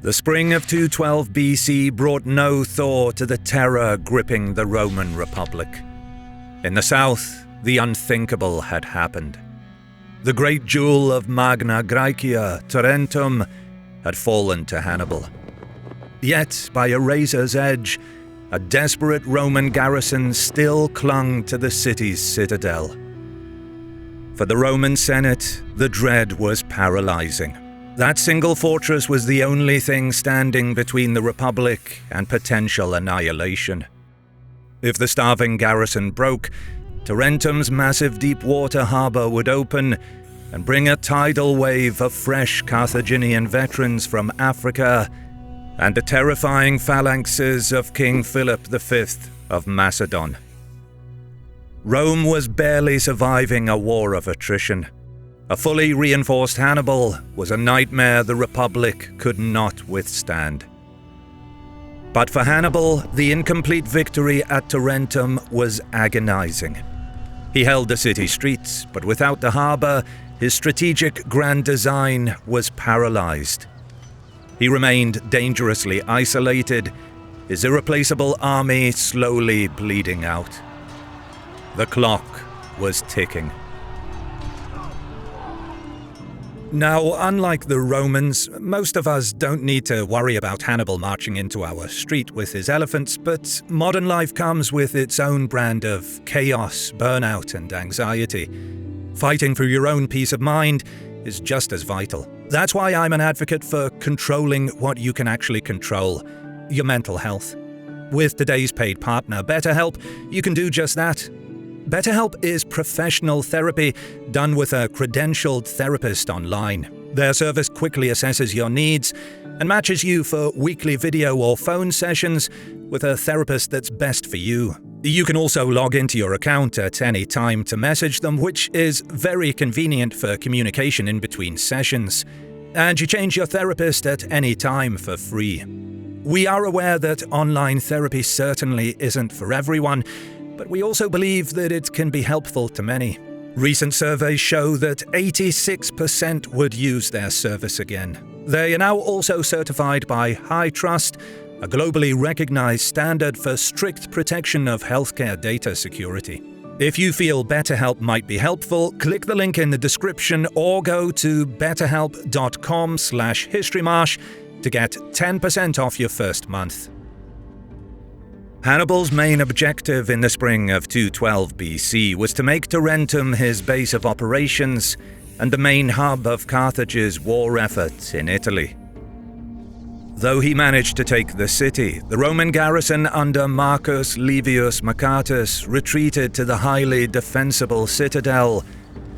The spring of 212 BC brought no thaw to the terror gripping the Roman Republic. In the south, the unthinkable had happened. The great jewel of Magna Graecia, Tarentum, had fallen to Hannibal. Yet, by a razor's edge, a desperate Roman garrison still clung to the city's citadel. For the Roman Senate, the dread was paralyzing. That single fortress was the only thing standing between the Republic and potential annihilation. If the starving garrison broke, Tarentum's massive deep-water harbour would open and bring a tidal wave of fresh Carthaginian veterans from Africa and the terrifying phalanxes of King Philip V of Macedon. Rome was barely surviving a war of attrition. A fully reinforced Hannibal was a nightmare the Republic could not withstand. But for Hannibal, the incomplete victory at Tarentum was agonizing. He held the city streets, but without the harbour, his strategic grand design was paralyzed. He remained dangerously isolated, his irreplaceable army slowly bleeding out. The clock was ticking. Now, unlike the Romans, most of us don't need to worry about Hannibal marching into our street with his elephants, but modern life comes with its own brand of chaos, burnout, and anxiety. Fighting for your own peace of mind is just as vital. That's why I'm an advocate for controlling what you can actually control, your mental health. With today's paid partner, BetterHelp, you can do just that. BetterHelp is professional therapy done with a credentialed therapist online. Their service quickly assesses your needs and matches you for weekly video or phone sessions with a therapist that's best for you. You can also log into your account at any time to message them, which is very convenient for communication in between sessions. And you change your therapist at any time for free. We are aware that online therapy certainly isn't for everyone, but we also believe that it can be helpful to many. Recent surveys show that 86% would use their service again. They are now also certified by HITRUST, a globally recognized standard for strict protection of healthcare data security. If you feel BetterHelp might be helpful, click the link in the description or go to betterhelp.com/HistoryMarche to get 10% off your first month. Hannibal's main objective in the spring of 212 BC was to make Tarentum his base of operations and the main hub of Carthage's war effort in Italy. Though he managed to take the city, the Roman garrison under Marcus Livius Macatus retreated to the highly defensible citadel,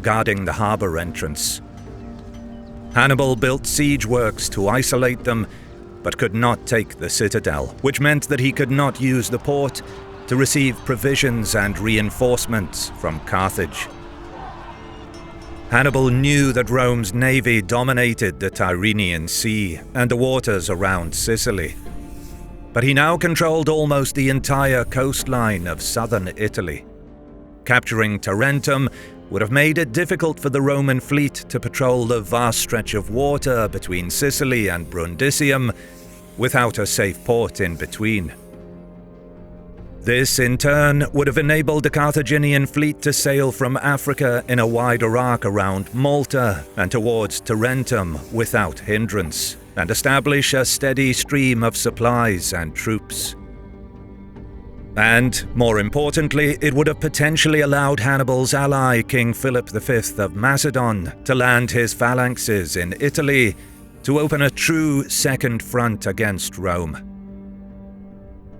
guarding the harbour entrance. Hannibal built siege works to isolate them, but could not take the citadel, which meant that he could not use the port to receive provisions and reinforcements from Carthage. Hannibal knew that Rome's navy dominated the Tyrrhenian Sea and the waters around Sicily, but he now controlled almost the entire coastline of southern Italy. Capturing Tarentum would have made it difficult for the Roman fleet to patrol the vast stretch of water between Sicily and Brundisium without a safe port in between. This, in turn, would have enabled the Carthaginian fleet to sail from Africa in a wider arc around Malta and towards Tarentum without hindrance, and establish a steady stream of supplies and troops. And, more importantly, it would have potentially allowed Hannibal's ally, King Philip V of Macedon, to land his phalanxes in Italy to open a true second front against Rome.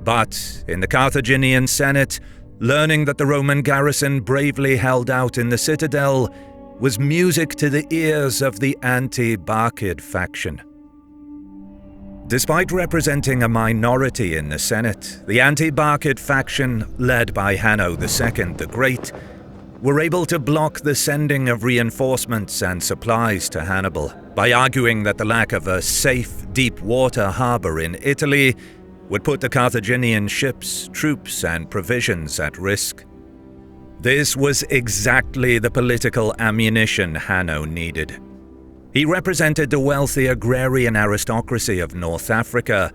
But, in the Carthaginian Senate, learning that the Roman garrison bravely held out in the citadel was music to the ears of the anti-Barcid faction. Despite representing a minority in the Senate, the anti-Barcid faction, led by Hanno II the Great, were able to block the sending of reinforcements and supplies to Hannibal by arguing that the lack of a safe, deep-water harbour in Italy would put the Carthaginian ships, troops, and provisions at risk. This was exactly the political ammunition Hanno needed. He represented the wealthy agrarian aristocracy of North Africa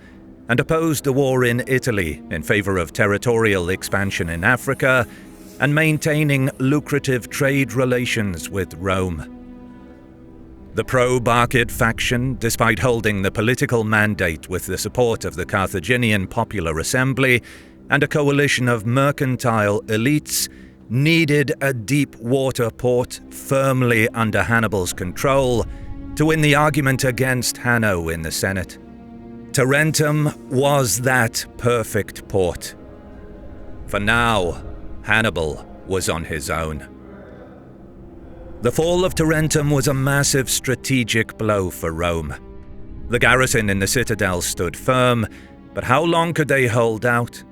and opposed the war in Italy in favor of territorial expansion in Africa and maintaining lucrative trade relations with Rome. The pro-Barcid faction, despite holding the political mandate with the support of the Carthaginian Popular Assembly and a coalition of mercantile elites, needed a deep water port firmly under Hannibal's control to win the argument against Hanno in the Senate. Tarentum was that perfect port. For now, Hannibal was on his own. The fall of Tarentum was a massive strategic blow for Rome. The garrison in the citadel stood firm, but how long could they hold out?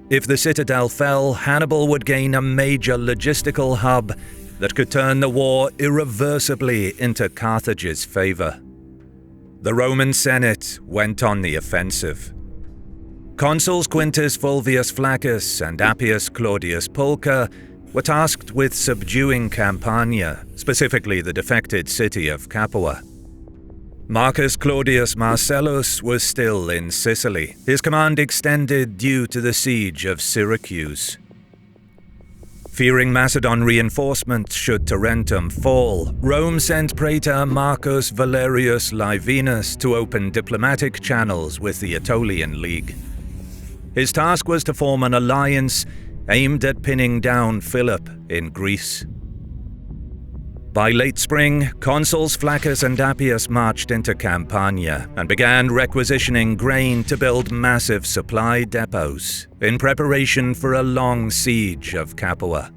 If the citadel fell, Hannibal would gain a major logistical hub that could turn the war irreversibly into Carthage's favor. The Roman Senate went on the offensive. Consuls Quintus Fulvius Flaccus and Appius Claudius Pulcher were tasked with subduing Campania, specifically the defected city of Capua. Marcus Claudius Marcellus was still in Sicily, his command extended due to the siege of Syracuse. Fearing Macedon reinforcements should Tarentum fall, Rome sent Praetor Marcus Valerius Livinus to open diplomatic channels with the Aetolian League. His task was to form an alliance aimed at pinning down Philip in Greece. By late spring, consuls Flaccus and Appius marched into Campania and began requisitioning grain to build massive supply depots in preparation for a long siege of Capua.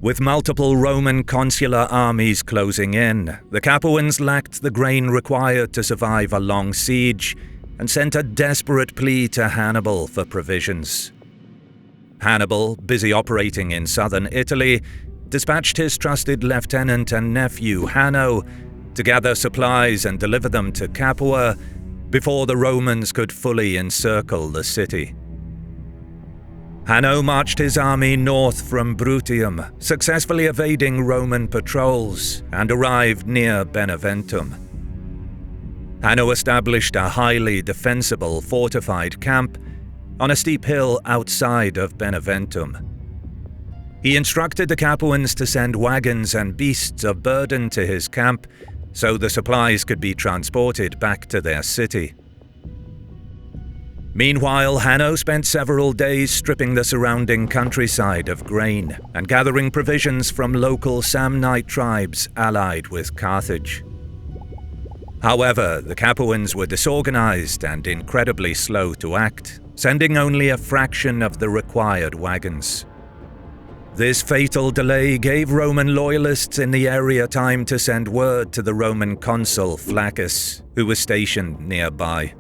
With multiple Roman consular armies closing in, the Capuans lacked the grain required to survive a long siege and sent a desperate plea to Hannibal for provisions. Hannibal, busy operating in southern Italy, dispatched his trusted lieutenant and nephew Hanno to gather supplies and deliver them to Capua before the Romans could fully encircle the city. Hanno marched his army north from Bruttium, successfully evading Roman patrols, and arrived near Beneventum. Hanno established a highly defensible fortified camp on a steep hill outside of Beneventum. He instructed the Capuans to send wagons and beasts of burden to his camp so the supplies could be transported back to their city. Meanwhile, Hanno spent several days stripping the surrounding countryside of grain and gathering provisions from local Samnite tribes allied with Carthage. However, the Capuans were disorganized and incredibly slow to act, sending only a fraction of the required wagons. This fatal delay gave Roman loyalists in the area time to send word to the Roman consul Flaccus, who was stationed nearby.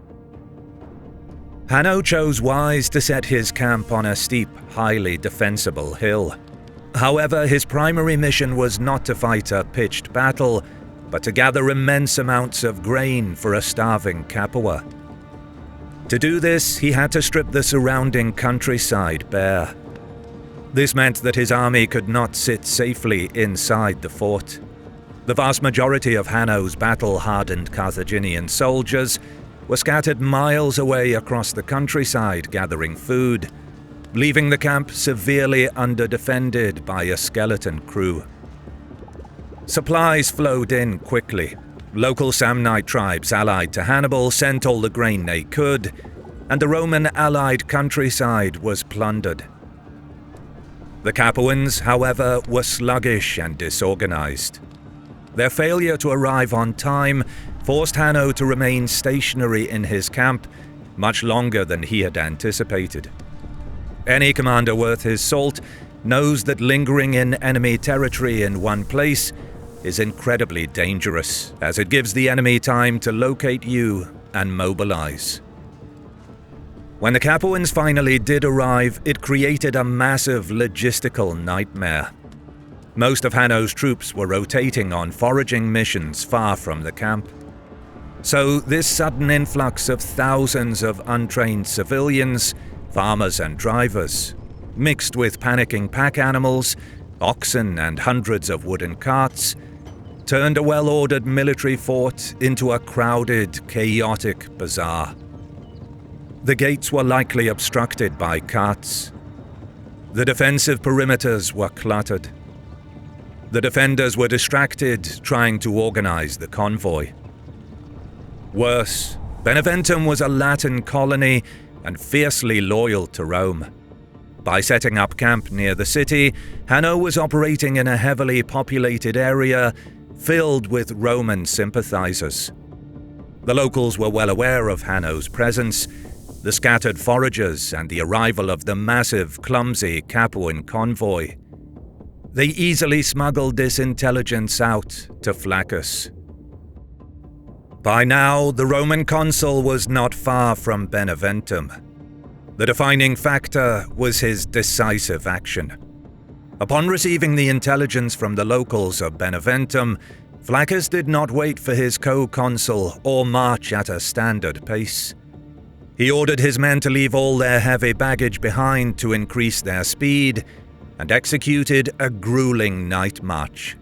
Hanno chose wise to set his camp on a steep, highly defensible hill. However, his primary mission was not to fight a pitched battle, but to gather immense amounts of grain for a starving Capua. To do this, he had to strip the surrounding countryside bare. This meant that his army could not sit safely inside the fort. The vast majority of Hanno's battle-hardened Carthaginian soldiers were scattered miles away across the countryside gathering food, leaving the camp severely under-defended by a skeleton crew. Supplies flowed in quickly. Local Samnite tribes allied to Hannibal sent all the grain they could, and the Roman-allied countryside was plundered. The Capuans, however, were sluggish and disorganized. Their failure to arrive on time forced Hanno to remain stationary in his camp much longer than he had anticipated. Any commander worth his salt knows that lingering in enemy territory in one place is incredibly dangerous, as it gives the enemy time to locate you and mobilize. When the Capuans finally did arrive, it created a massive logistical nightmare. Most of Hanno's troops were rotating on foraging missions far from the camp. So this sudden influx of thousands of untrained civilians, farmers and drivers, mixed with panicking pack animals, oxen and hundreds of wooden carts, turned a well-ordered military fort into a crowded, chaotic bazaar. The gates were likely obstructed by carts. The defensive perimeters were cluttered. The defenders were distracted, trying to organize the convoy. Worse, Beneventum was a Latin colony and fiercely loyal to Rome. By setting up camp near the city, Hanno was operating in a heavily populated area filled with Roman sympathizers. The locals were well aware of Hanno's presence, the scattered foragers, and the arrival of the massive, clumsy Capuan convoy. They easily smuggled this intelligence out to Flaccus. By now, the Roman consul was not far from Beneventum. The defining factor was his decisive action. Upon receiving the intelligence from the locals of Beneventum, Flaccus did not wait for his co-consul or march at a standard pace. He ordered his men to leave all their heavy baggage behind to increase their speed, and executed a grueling night march.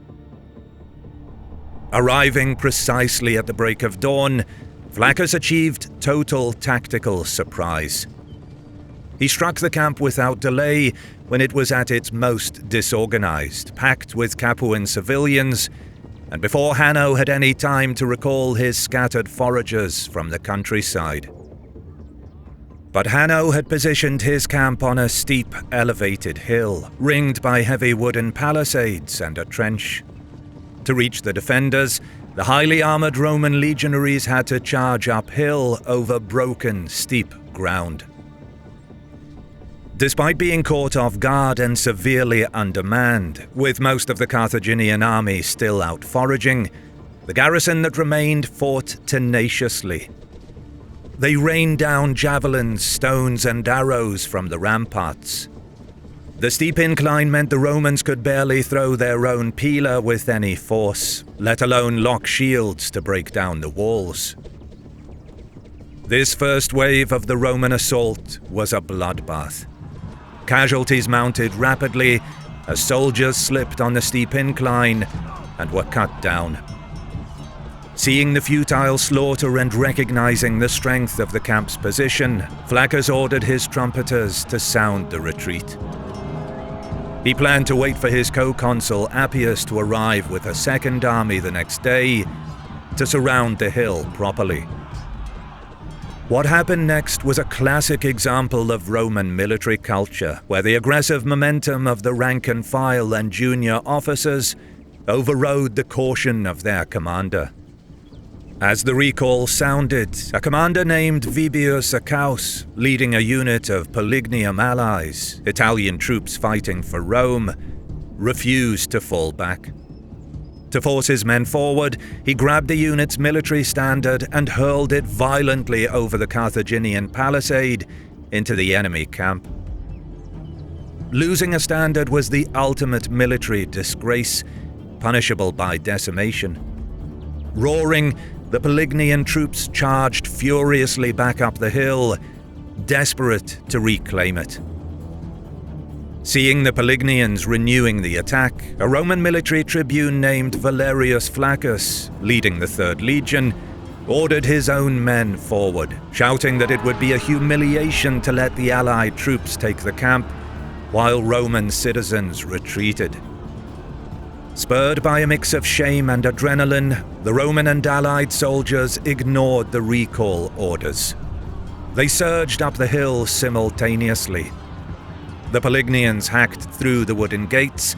Arriving precisely at the break of dawn, Flaccus achieved total tactical surprise. He struck the camp without delay when it was at its most disorganized, packed with Capuan civilians, and before Hanno had any time to recall his scattered foragers from the countryside. But Hanno had positioned his camp on a steep, elevated hill, ringed by heavy wooden palisades and a trench. To reach the defenders, the highly armored Roman legionaries had to charge uphill over broken, steep ground. Despite being caught off guard and severely undermanned, with most of the Carthaginian army still out foraging, the garrison that remained fought tenaciously. They rained down javelins, stones, and arrows from the ramparts. The steep incline meant the Romans could barely throw their own pila with any force, let alone lock shields to break down the walls. This first wave of the Roman assault was a bloodbath. Casualties mounted rapidly as soldiers slipped on the steep incline and were cut down. Seeing the futile slaughter and recognizing the strength of the camp's position, Flaccus ordered his trumpeters to sound the retreat. He planned to wait for his co-consul Appius to arrive with a second army the next day to surround the hill properly. What happened next was a classic example of Roman military culture, where the aggressive momentum of the rank and file and junior officers overrode the caution of their commander. As the recall sounded, a commander named Vibius Acaus, leading a unit of Polignium allies, Italian troops fighting for Rome, refused to fall back. To force his men forward, he grabbed the unit's military standard and hurled it violently over the Carthaginian palisade into the enemy camp. Losing a standard was the ultimate military disgrace, punishable by decimation. Roaring, the Polignian troops charged furiously back up the hill, desperate to reclaim it. Seeing the Polignians renewing the attack, a Roman military tribune named Valerius Flaccus, leading the 3rd Legion, ordered his own men forward, shouting that it would be a humiliation to let the Allied troops take the camp while Roman citizens retreated. Spurred by a mix of shame and adrenaline, the Roman and Allied soldiers ignored the recall orders. They surged up the hill simultaneously. The Polignians hacked through the wooden gates,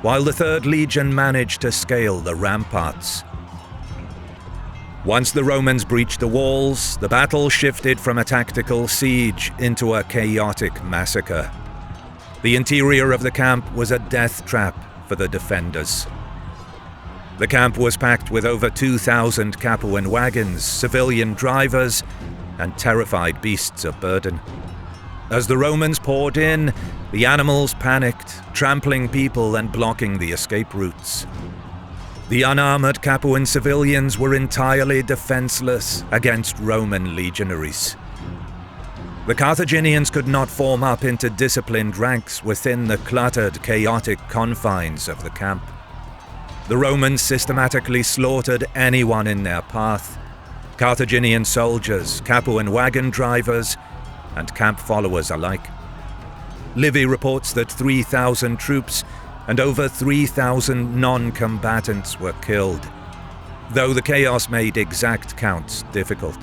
while the 3rd Legion managed to scale the ramparts. Once the Romans breached the walls, the battle shifted from a tactical siege into a chaotic massacre. The interior of the camp was a death trap for the defenders. The camp was packed with over 2,000 Capuan wagons, civilian drivers, and terrified beasts of burden. As the Romans poured in, the animals panicked, trampling people and blocking the escape routes. The unarmored Capuan civilians were entirely defenseless against Roman legionaries. The Carthaginians could not form up into disciplined ranks within the cluttered, chaotic confines of the camp. The Romans systematically slaughtered anyone in their path: Carthaginian soldiers, Capuan wagon drivers, and camp followers alike. Livy reports that 3,000 troops and over 3,000 non-combatants were killed, though the chaos made exact counts difficult.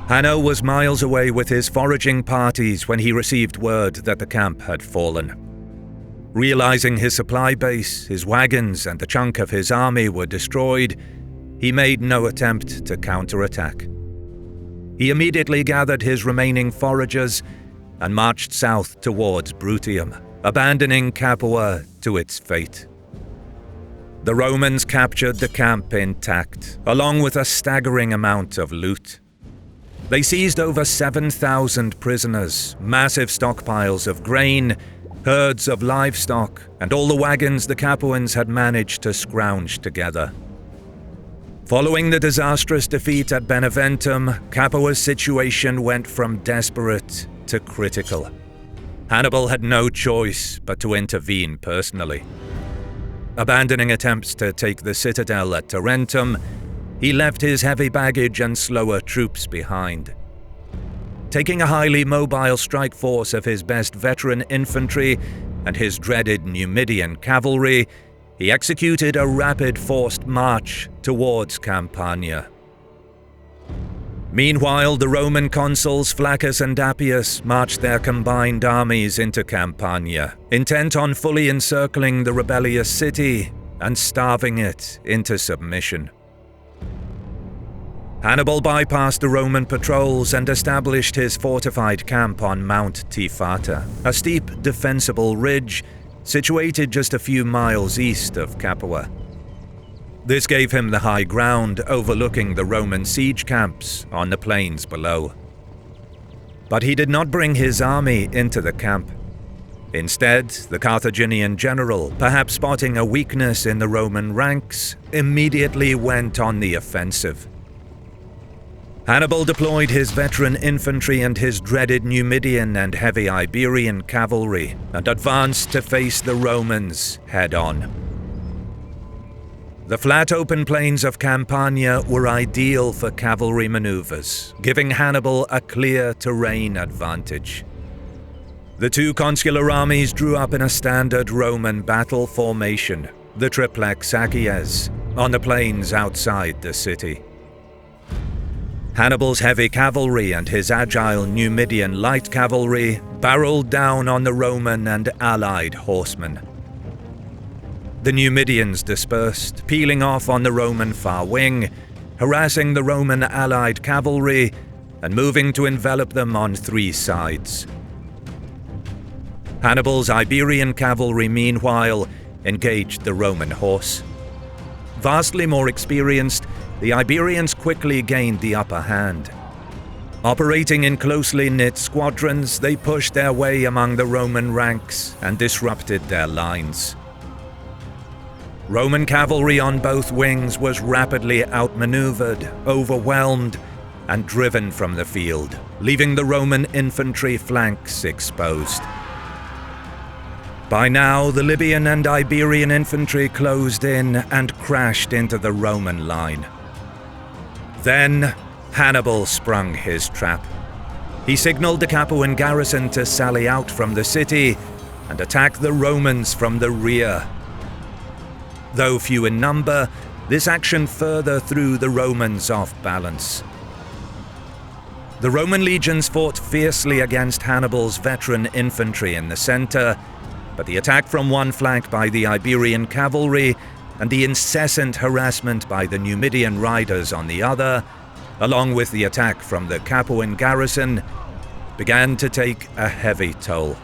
Hanno was miles away with his foraging parties when he received word that the camp had fallen. Realizing his supply base, his wagons, and a chunk of his army were destroyed, he made no attempt to counterattack. He immediately gathered his remaining foragers and marched south towards Bruttium, abandoning Capua to its fate. The Romans captured the camp intact, along with a staggering amount of loot. They seized over 7,000 prisoners, massive stockpiles of grain, herds of livestock, and all the wagons the Capuans had managed to scrounge together. Following the disastrous defeat at Beneventum, Capua's situation went from desperate to critical. Hannibal had no choice but to intervene personally. Abandoning attempts to take the citadel at Tarentum, he left his heavy baggage and slower troops behind. Taking a highly mobile strike force of his best veteran infantry and his dreaded Numidian cavalry, he executed a rapid forced march towards Campania. Meanwhile, the Roman consuls Flaccus and Appius marched their combined armies into Campania, intent on fully encircling the rebellious city and starving it into submission. Hannibal bypassed the Roman patrols and established his fortified camp on Mount Tifata, a steep, defensible ridge situated just a few miles east of Capua. This gave him the high ground overlooking the Roman siege camps on the plains below. But he did not bring his army into the camp. Instead, the Carthaginian general, perhaps spotting a weakness in the Roman ranks, immediately went on the offensive. Hannibal deployed his veteran infantry and his dreaded Numidian and heavy Iberian cavalry and advanced to face the Romans head-on. The flat open plains of Campania were ideal for cavalry maneuvers, giving Hannibal a clear terrain advantage. The two consular armies drew up in a standard Roman battle formation, the triplex Acies, on the plains outside the city. Hannibal's heavy cavalry and his agile Numidian light cavalry barreled down on the Roman and allied horsemen. The Numidians dispersed, peeling off on the Roman far wing, harassing the Roman allied cavalry and moving to envelop them on three sides. Hannibal's Iberian cavalry, meanwhile, engaged the Roman horse. Vastly more experienced, the Iberians quickly gained the upper hand. Operating in closely knit squadrons, they pushed their way among the Roman ranks and disrupted their lines. Roman cavalry on both wings was rapidly outmaneuvered, overwhelmed, and driven from the field, leaving the Roman infantry flanks exposed. By now, the Libyan and Iberian infantry closed in and crashed into the Roman line. Then, Hannibal sprung his trap. He signaled the Capuan garrison to sally out from the city and attack the Romans from the rear. Though few in number, this action further threw the Romans off balance. The Roman legions fought fiercely against Hannibal's veteran infantry in the center, but the attack from one flank by the Iberian cavalry and the incessant harassment by the Numidian riders on the other, along with the attack from the Capuan garrison, began to take a heavy toll.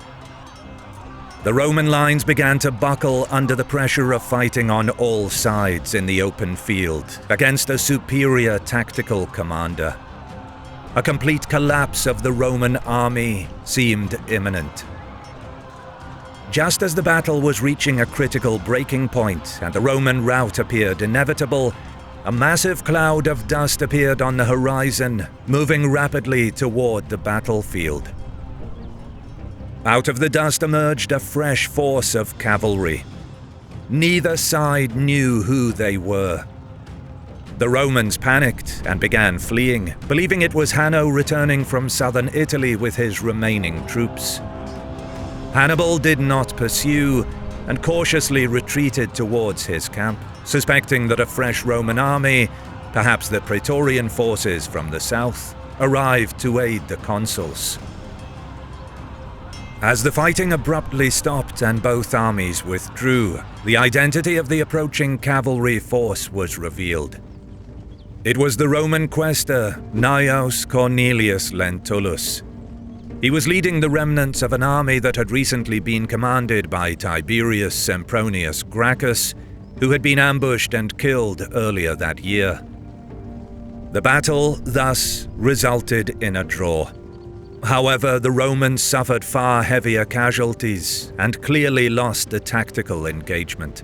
The Roman lines began to buckle under the pressure of fighting on all sides in the open field against a superior tactical commander. A complete collapse of the Roman army seemed imminent. Just as the battle was reaching a critical breaking point and the Roman rout appeared inevitable, a massive cloud of dust appeared on the horizon, moving rapidly toward the battlefield. Out of the dust emerged a fresh force of cavalry. neither side knew who they were. The Romans panicked and began fleeing, believing it was Hanno returning from southern Italy with his remaining troops. Hannibal did not pursue and cautiously retreated towards his camp, suspecting that a fresh Roman army, perhaps the Praetorian forces from the south, arrived to aid the consuls. As the fighting abruptly stopped and both armies withdrew, the identity of the approaching cavalry force was revealed. It was the Roman quaestor Gnaeus Cornelius Lentulus. He was leading the remnants of an army that had recently been commanded by Tiberius Sempronius Gracchus, who had been ambushed and killed earlier that year. The battle, thus, resulted in a draw. However, the Romans suffered far heavier casualties and clearly lost the tactical engagement.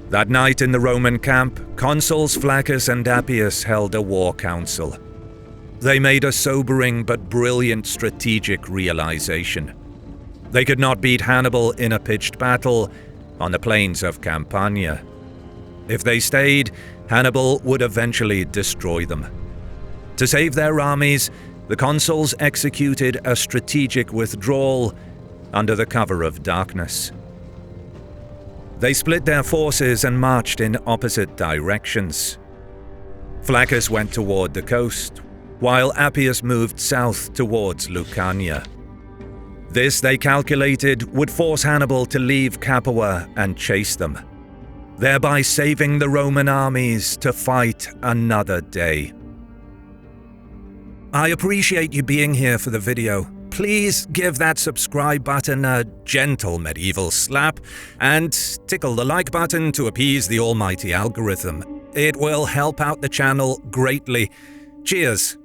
That night in the Roman camp, consuls Flaccus and Appius held a war council. They made a sobering but brilliant strategic realization. They could not beat Hannibal in a pitched battle on the plains of Campania. If they stayed, Hannibal would eventually destroy them. To save their armies, the consuls executed a strategic withdrawal under the cover of darkness. They split their forces and marched in opposite directions. Flaccus went toward the coast, while Appius moved south towards Lucania. This, they calculated, would force Hannibal to leave Capua and chase them, thereby saving the Roman armies to fight another day. I appreciate you being here for the video. Please give that subscribe button a gentle medieval slap and tickle the like button to appease the almighty algorithm. It will help out the channel greatly. Cheers!